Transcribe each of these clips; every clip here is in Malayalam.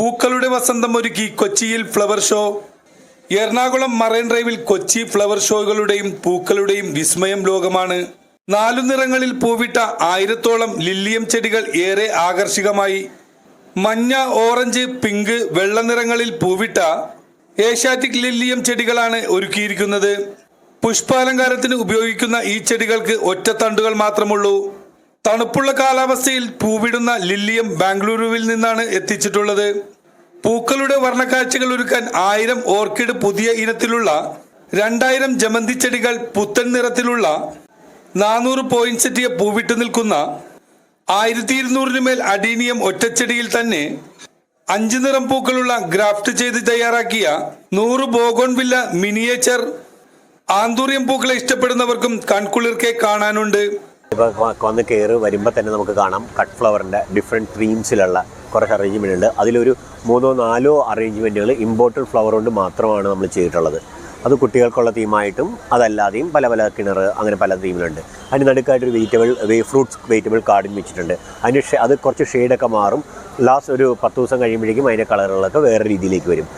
പൂക്കളുടെ വസന്തം ഒരുക്കി കൊച്ചിയിൽ ഫ്ലവർ ഷോ. എറണാകുളം മറൈൻ ഡ്രൈവിൽ കൊച്ചി ഫ്ലവർ ഷോകളുടെയും പൂക്കളുടെയും വിസ്മയം ലോകമാണ്. 4 നിറങ്ങളിൽ പൂവിട്ട 1000-ഓളം ലില്ലിയം ചെടികൾ ഏറെ ആകർഷകമായി. മഞ്ഞ, ഓറഞ്ച്, പിങ്ക്, വെള്ള നിറങ്ങളിൽ പൂവിട്ട ഏഷ്യാറ്റിക് ലില്ലിയം ചെടികളാണ് ഒരുക്കിയിരിക്കുന്നത്. പുഷ്പാലങ്കാരത്തിന് ഉപയോഗിക്കുന്ന ഈ ചെടികൾക്ക് ഒറ്റത്തണ്ടുകൾ മാത്രമുള്ളൂ. തണുപ്പുള്ള കാലാവസ്ഥയിൽ പൂവിടുന്ന ലില്ലിയം ബാംഗ്ലൂരുവിൽ നിന്നാണ് എത്തിച്ചിട്ടുള്ളത്. പൂക്കളുടെ വർണ്ണക്കാഴ്ചകൾ ഒരുക്കാൻ 1000 ഓർക്കിഡ് പുതിയ ഇനത്തിലുള്ള 2000 ജമന്തി ചെടികൾ പുത്തൻ നിറത്തിലുള്ള 400 പോയിൻസെറ്റിയ പൂവിട്ട് നിൽക്കുന്ന 1200 മേൽ അഡീനിയം ഒറ്റച്ചെടിയിൽ തന്നെ 5 നിറം പൂക്കളുള്ള ഗ്രാഫ്റ്റ് ചെയ്ത് തയ്യാറാക്കിയ 100 ബോഗോൺവില്ല മിനിയേച്ചർ ആന്തൂറിയം പൂക്കളെ ഇഷ്ടപ്പെടുന്നവർക്കും കൺകുളിർക്കെ കാണാനുണ്ട്. വന്ന് കയറി വരുമ്പോൾ തന്നെ നമുക്ക് കാണാം കട്ട് ഫ്ലവറിൻ്റെ ഡിഫറെൻറ്റ് തീംസിലുള്ള കുറച്ച് അറേഞ്ച്മെൻ്റ് ഉണ്ട്. അതിലൊരു 3-4 അറേഞ്ച്മെൻറ്റുകൾ ഇമ്പോർട്ടഡ് ഫ്ലവർ കൊണ്ട് മാത്രമാണ് നമ്മൾ ചെയ്തിട്ടുള്ളത്. അത് കുട്ടികൾക്കുള്ള തീമായിട്ടും അതല്ലാതെയും പല പല കിണർ അങ്ങനെ പല തീമിലുണ്ട്. അതിന് നടുക്കായിട്ടൊരു ഫ്രൂട്ട്സ് വെജിറ്റബിൾ ഗാർഡൻ വെച്ചിട്ടുണ്ട്. അത് കുറച്ച് ഷെയ്ഡൊക്കെ മാറും. ലാസ്റ്റ് ഒരു 10 ദിവസം കഴിയുമ്പോഴേക്കും അതിൻ്റെ കളറുകളൊക്കെ വേറെ രീതിയിലേക്ക് വരും.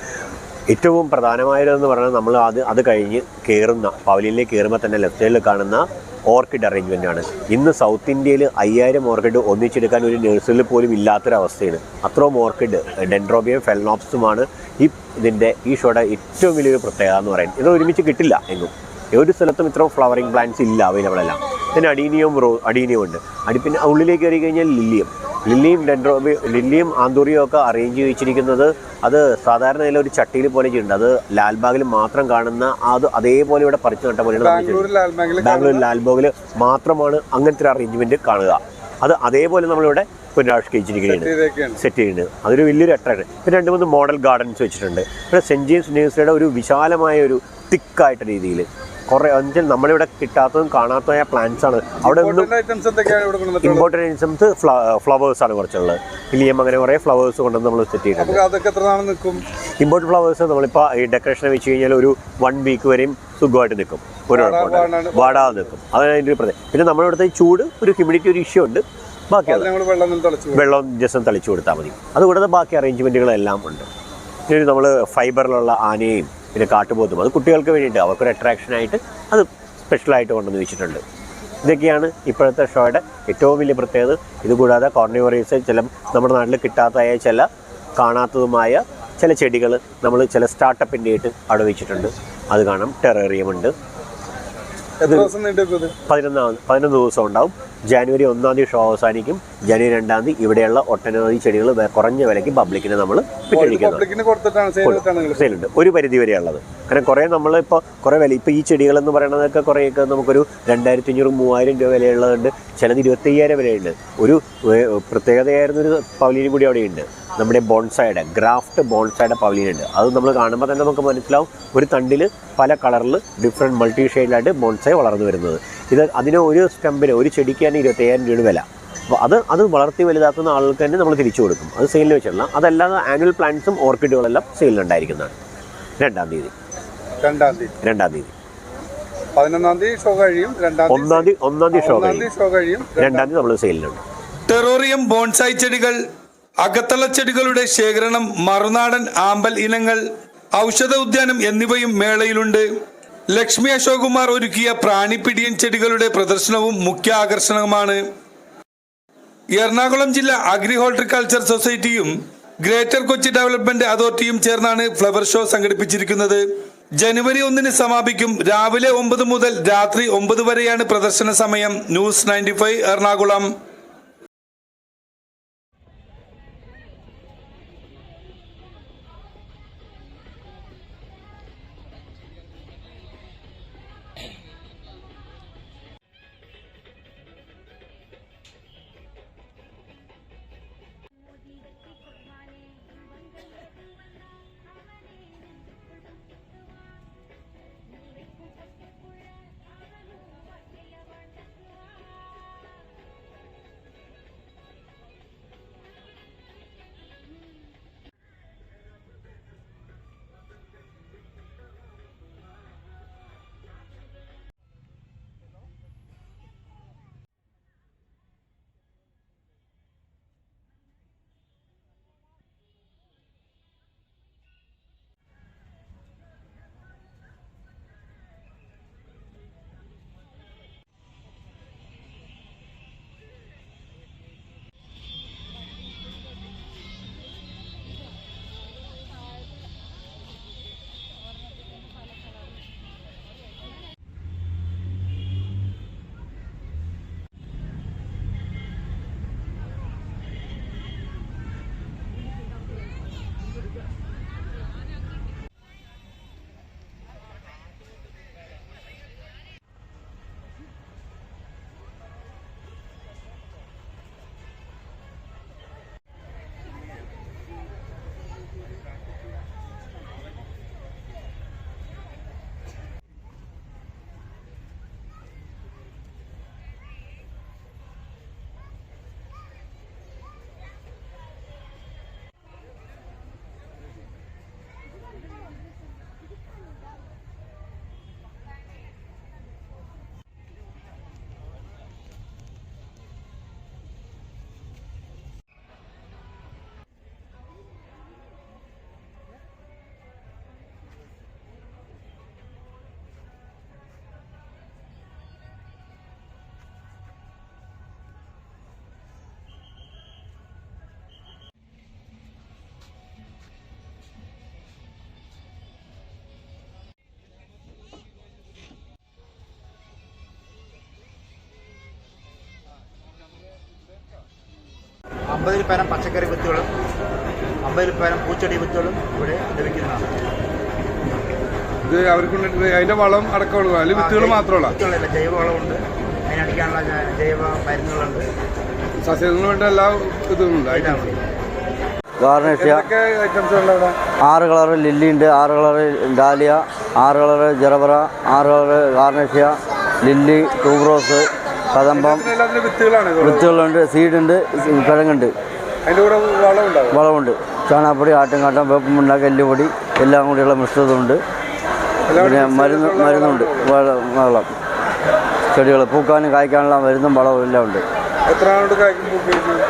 ഏറ്റവും പ്രധാനമായതെന്ന് പറഞ്ഞാൽ നമ്മൾ അത് കഴിഞ്ഞ് കയറുന്ന പവലിയനിലേക്ക് കയറുമ്പോൾ തന്നെ ലെഫ്റ്റ് സൈഡിൽ കാണുന്ന ഓർക്കിഡ് അറേഞ്ച്മെൻ്റ് ആണ്. ഇന്ന് സൗത്ത് ഇന്ത്യയിൽ 5000 ഓർക്കിഡ് ഒന്നിച്ചെടുക്കാൻ ഒരു നഴ്സറിയിൽ പോലും ഇല്ലാത്തൊരവസ്ഥയാണ്. അത്രയും ഓർക്കിഡ് ഡെൻഡ്രോബിയം ഫെലനോപ്സുമാണ് ഈ ഷോയുടെ ഏറ്റവും വലിയൊരു പ്രത്യേകത എന്ന് പറയുന്നത്. ഇത് ഒരുമിച്ച് കിട്ടില്ല എങ്ങും, ഒരു സ്ഥലത്തും ഇത്രയും ഫ്ലവറിങ് പ്ലാന്റ്സ് ഇല്ല, അവൈലബിൾ അല്ല. പിന്നെ അഡീനിയം ഉണ്ട്. പിന്നെ ഉള്ളിലേക്ക് കയറി കഴിഞ്ഞാൽ ലില്ലിയും ആന്തൂറിയും ഒക്കെ അറേഞ്ച് ചെയ്യിച്ചിരിക്കുന്നത് അത് സാധാരണ നില ഒരു ചട്ടിയിൽ പോലെ ചെയ്യുന്നുണ്ട്. അത് ലാൽബാഗിൽ മാത്രം കാണുന്ന അതേപോലെ ഇവിടെ പറിച്ചു നട്ട പോലെയാണ്. ബാംഗ്ലൂർ ലാൽബാഗിൽ മാത്രമാണ് അങ്ങനത്തെ ഒരു അറേഞ്ച്മെന്റ് കാണുക. അത് അതേപോലെ നമ്മളിവിടെ പുനരാവിഷ്കരിച്ചിരിക്കുകയാണ്, സെറ്റ് ചെയ്യുന്നത്. അതൊരു വലിയൊരു അട്രാക്ഷൻ. പിന്നെ 2-3 മോഡൽ ഗാർഡൻസ് വെച്ചിട്ടുണ്ട്. പിന്നെ സെൻറ്റ് ജെയിംസ് നഴ്സറിയുടെ ഒരു വിശാലമായ ഒരു തിക്കായിട്ട രീതിയിൽ കുറേ നമ്മളിവിടെ കിട്ടാത്തതും കാണാത്തതായ പ്ലാന്റ്സ് ആണ്. അവിടെ ഇമ്പോർട്ടൻ്റ് ഐറ്റംസ് ഫ്ലവേഴ്സാണ് കുറച്ചുള്ളത്. ലില്ലിയം അങ്ങനെ കുറേ ഫ്ലവേഴ്സ് കൊണ്ടുവന്ന് നമ്മൾ സെറ്റ് ചെയ്തിട്ടുണ്ട്. ഇമ്പോർട്ടൻ്റ് ഫ്ലവേഴ്സ് നമ്മളിപ്പോൾ ഈ ഡെക്കറേഷൻ വെച്ച് കഴിഞ്ഞാൽ ഒരു 1 വീക്ക് വരെയും സുഖമായിട്ട് നിൽക്കും, ഒരു കുഴപ്പമുണ്ട്, വാടാതെ നിൽക്കും. അതാണ് അതിൻ്റെ ഒരു പ്രത്യേകത. പിന്നെ നമ്മളിവിടുത്തെ ചൂട് ഒരു ഹ്യൂമിഡിറ്റി ഒരു ഇഷ്യൂ ഉണ്ട്. ബാക്കിയാണ് വെള്ളം ജസ്റ്റ് തളിച്ചു കൊടുത്താൽ മതി. അതുകൂടാതെ ബാക്കി അറേഞ്ച്മെൻറ്റുകളെല്ലാം ഉണ്ട്. ഇനി നമ്മൾ ഫൈബറിലുള്ള ആനയും പിന്നെ കാട്ടുപോത്തും അത് കുട്ടികൾക്ക് വേണ്ടിയിട്ട് അവർക്കൊരു അട്രാക്ഷനായിട്ട് അത് സ്പെഷ്യലായിട്ട് കൊണ്ടുവന്ന് വെച്ചിട്ടുണ്ട്. ഇതൊക്കെയാണ് ഇപ്പോഴത്തെ ഷോയുടെ ഏറ്റവും വലിയ പ്രത്യേകത. ഇതുകൂടാതെ കോർണിവറീസ് നമ്മുടെ നാട്ടിൽ കിട്ടാത്തതായ കാണാത്തതുമായ ചില ചെടികൾ നമ്മൾ ചില സ്റ്റാർട്ടപ്പിൻ്റെ ആയിട്ട് അവിടെ വെച്ചിട്ടുണ്ട്. അത് കാണാം. ടെറേറിയം ഉണ്ട്. 11 ദിവസം ഉണ്ടാവും. ജാനുവരി 1-ാം തീയതി ഷോ അവസാനിക്കും. ജനുവരി 2-ാം തീയതി ഇവിടെയുള്ള ഒട്ടനവധി ചെടികൾ കുറഞ്ഞ വിലയ്ക്ക് പബ്ലിക്കിന് നമ്മൾ സെയിലുണ്ട്. ഒരു പരിധി വരെ ഉള്ളത്. കാരണം കുറേ നമ്മളിപ്പോൾ കുറേ വില ഇപ്പോൾ ഈ ചെടികളെന്ന് പറയുന്നതൊക്കെ കുറേയൊക്കെ നമുക്കൊരു 2500-3000 രൂപ വിലയുള്ളതുണ്ട്. ചിലത് 25,000 വിലയുണ്ട്. ഒരു പ്രത്യേകതയായിരുന്നൊരു പവലിയൻ കൂടി അവിടെയുണ്ട്. നമ്മുടെ ബോൺസായുടെ ഗ്രാഫ്റ്റ് ബോൺസായുടെ പവലിയനുണ്ട്. അത് നമ്മൾ കാണുമ്പോൾ തന്നെ നമുക്ക് മനസ്സിലാവും ഒരു തണ്ടിൽ പല കളറിൽ ഡിഫറെൻറ്റ് മൾട്ടി ഷെയ്ഡിലായിട്ട് ബോൺസായി വളർന്നു വരുന്നത്. അതിന് ഒരു സ്റ്റമ്പിന് ഒരു ചെടിക്ക് തന്നെ 25,000 രൂപ വില. അപ്പോൾ അത് വളർത്തി വലുതാക്കുന്ന ആളുകൾക്ക് തന്നെ നമ്മൾ തിരിച്ചു കൊടുക്കും. അത് സെയിലിന് വെച്ചിട്ടുള്ള. അതല്ലാതെ ആനുവൽ പ്ലാന്റ്സും ഓർക്കിഡുകളെല്ലാം സെയിലിനുണ്ടായിരിക്കുന്നതാണ്. 2-ാം തീയതി 2-ാം തീയതി 11-ാം തീയതി ഷോ കഴിയും. 1-ാം തീയതി ഷോ കഴിയും. 2-ാം തീയതി നമ്മൾ സെയിലിനുണ്ട്. ടെറോറിയം ബോൺസായി ചെടികൾ, അകത്തള ചെടികളുടെ ശേഖരണം, മറുനാടൻ ആമ്പൽ ഇനങ്ങൾ, ഔഷധ ഉദ്യാനം എന്നിവയും മേളയിലുണ്ട്. ലക്ഷ്മി അശോകുമാർ ഒരുക്കിയ പ്രാണിപ്പിടിയൻ ചെടികളുടെ പ്രദർശനവും മുഖ്യ ആകർഷണമാണ്. എറണാകുളം ജില്ലാ അഗ്രി ഹോർട്ടിക്കൾച്ചർ സൊസൈറ്റിയും ഗ്രേറ്റർ കൊച്ചി ഡെവലപ്മെന്റ് അതോറിറ്റിയും ചേർന്നാണ് ഫ്ലവർ ഷോ സംഘടിപ്പിച്ചിരിക്കുന്നത്. ജനുവരി 1-ന് സമാപിക്കും. രാവിലെ 9 മുതൽ രാത്രി 9 വരെയാണ് പ്രദർശന സമയം. ന്യൂസ് 95 എറണാകുളം. 50 പരം പച്ചക്കറി വിത്തുകളും 50 പരം പൂച്ചെടി വിത്തുകളും ഇവിടെ ലഭിക്കുന്നതാണ്. ഇത് അവർക്ക് അതിന്റെ വളം അടക്കമുള്ള അതിൽ വിത്തുകൾ മാത്രമല്ല, വിത്തുകളല്ല, ജൈവവളമുണ്ട്, അതിനടിക്കാനുള്ള ജൈവ മരുന്നുകളുണ്ട്, സസ്യത്തിന് വേണ്ട എല്ലാ ഇതും ഉണ്ട്. ഗാർണേഷ്യ 6 കളറ് ലില്ലി ഉണ്ട്, 6 colour dahlia, 6 colour gerbera, 6 colour ഗാർണേഷ്യ, ലില്ലി, ട്യൂബ്രോസ്, കദംബം, വിത്തുകളുണ്ട്, സീഡുണ്ട്, കിഴങ്ങുണ്ട്, വളമുണ്ട്, ചാണകപ്പൊടി, ആട്ടുംകാട്ടം, വേപ്പുമുണ്ടാക്കി, എല്ലുപൊടി എല്ലാം കൂടിയുള്ള മിശ്രിതമുണ്ട്. പിന്നെ മരുന്നുണ്ട്, വളം, ചെടികൾ പൂക്കാനും കായ്ക്കാനുള്ള മരുന്നും വളവും എല്ലാം ഉണ്ട്.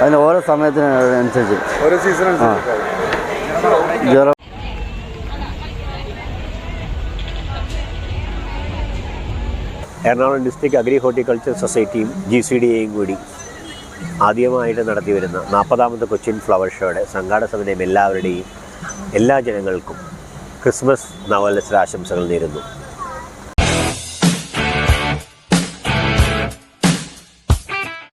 അതിന് ഓരോ സമയത്തിനനുസരിച്ച് എറണാകുളം ഡിസ്ട്രിക്ട് അഗ്രി ഹോർട്ടിക്കൾച്ചർ സൊസൈറ്റിയും GCDAയും കൂടി ആദ്യമായിട്ട് നടത്തി വരുന്ന 40ാമത്തെ കൊച്ചിൻ ഫ്ലവർ ഷോയുടെ സംഘാടക സമിതിയും എല്ലാ ജനങ്ങൾക്കും ക്രിസ്മസ് നവവത്സര ആശംസകൾ നേരുന്നു.